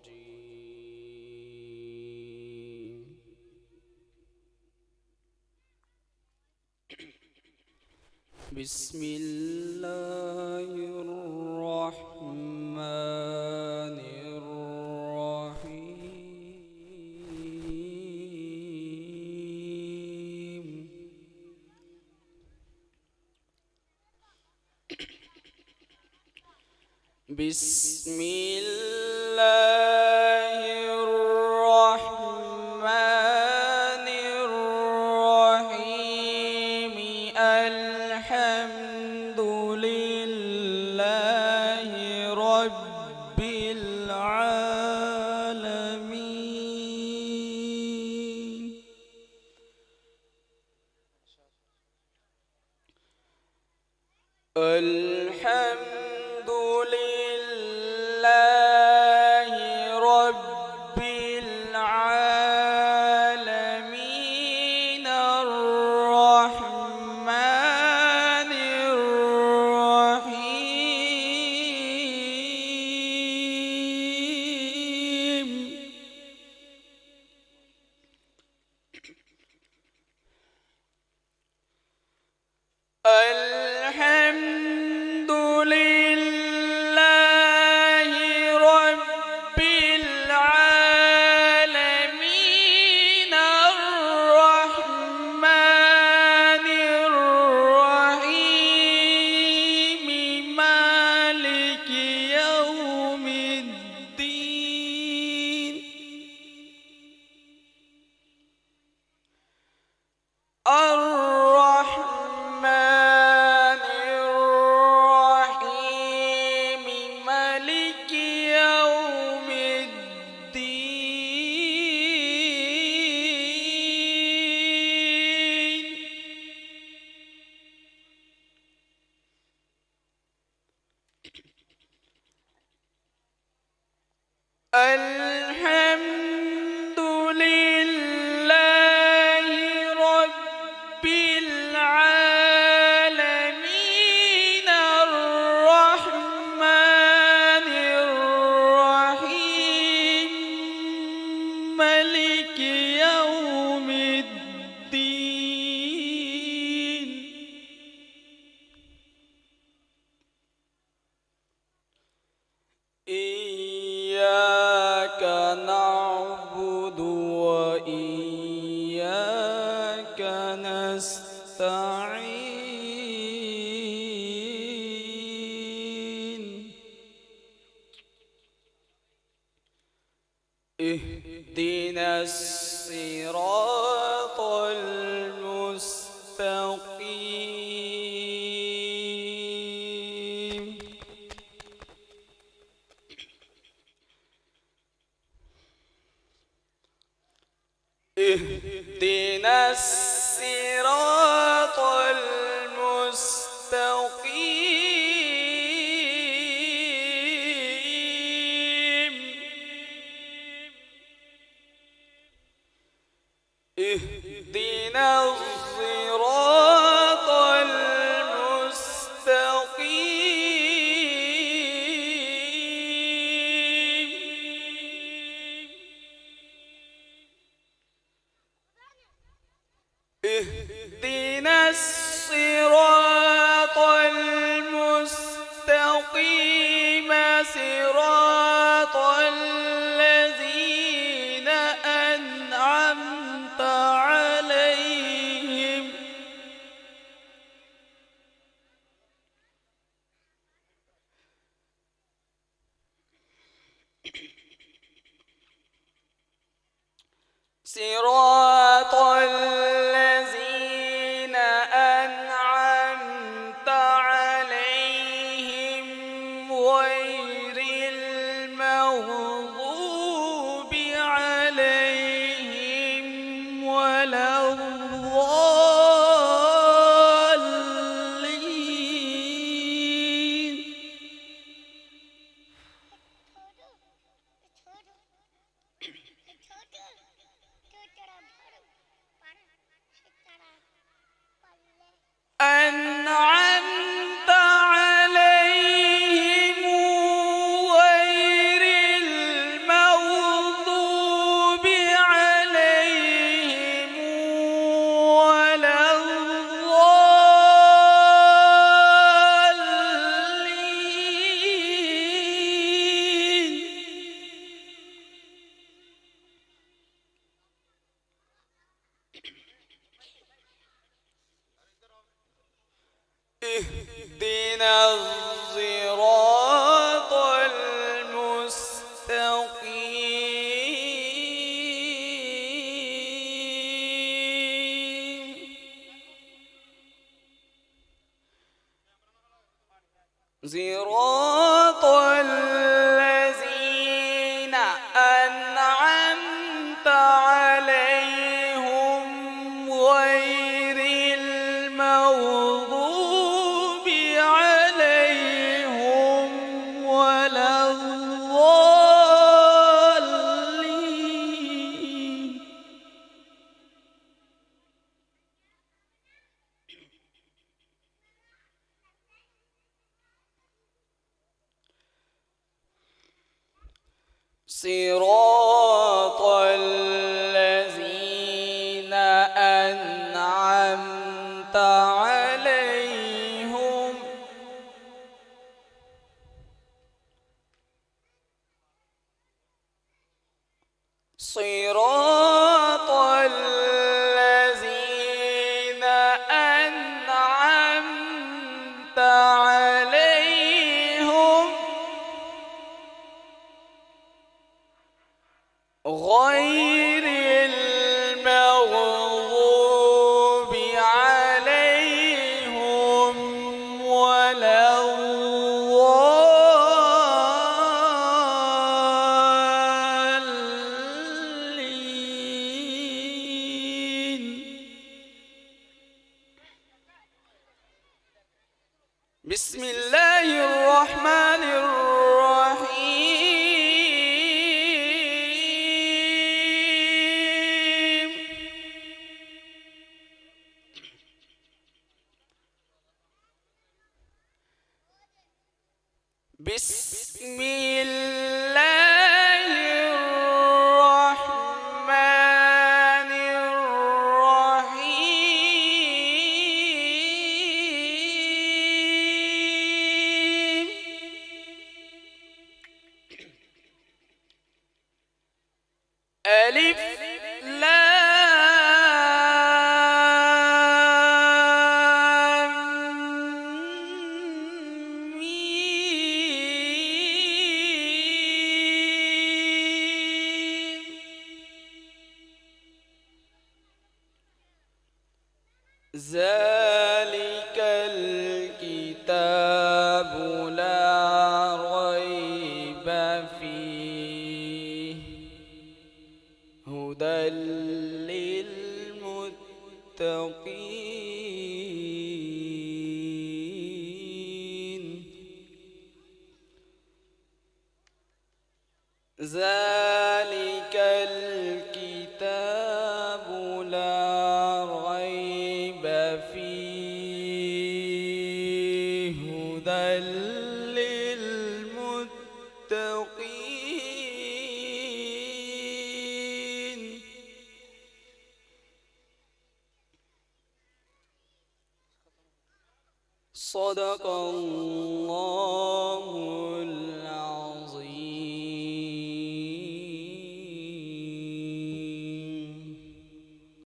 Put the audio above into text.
الرجيم. بسم الله الرحمن الرحيم. بسم الله الرحمن الرحيم. الحمد لله رب العالمين. الحمد لله رب العالمين. الرحمن الرحيم. الحمد لله رب العالمين. الرحمن الرحيم. مالك يوم الدين. الرحمن الرحيم. مالك يوم الدين. الحمد لله رب العالمين. الرحمن الرحيم. مالك يوم الدين. إياك نعبد وإياك نستعين. اهدنا الصراط المستقيم. اهدنا الصراط المستقيم. اهدنا الصراط المستقيم. اهدنا الصراط المستقيم. صراط الذين أنعمت عليهم. صراط الذين أنعمت عليهم غير المغضوب عليهم ولا الضالين. أنعمت عليهم غير الصراط المستقيم صراط الذين أنعمت عليهم غير المغضوب عليهم ولا الضالين. صراط الذين أنعمت عليهم صراط الذين أنعمت عليهم غير المغضوب عليهم ولا الضالين. بسم الله الرحمن الرحيم. بسم الله الرحمن الرحيم. ألف لام ميم. ذلك الكتاب لا ريب فيه هدى للمتقين. ذلك الكتاب لا ريب فيه هدى للمتقين. صدق الله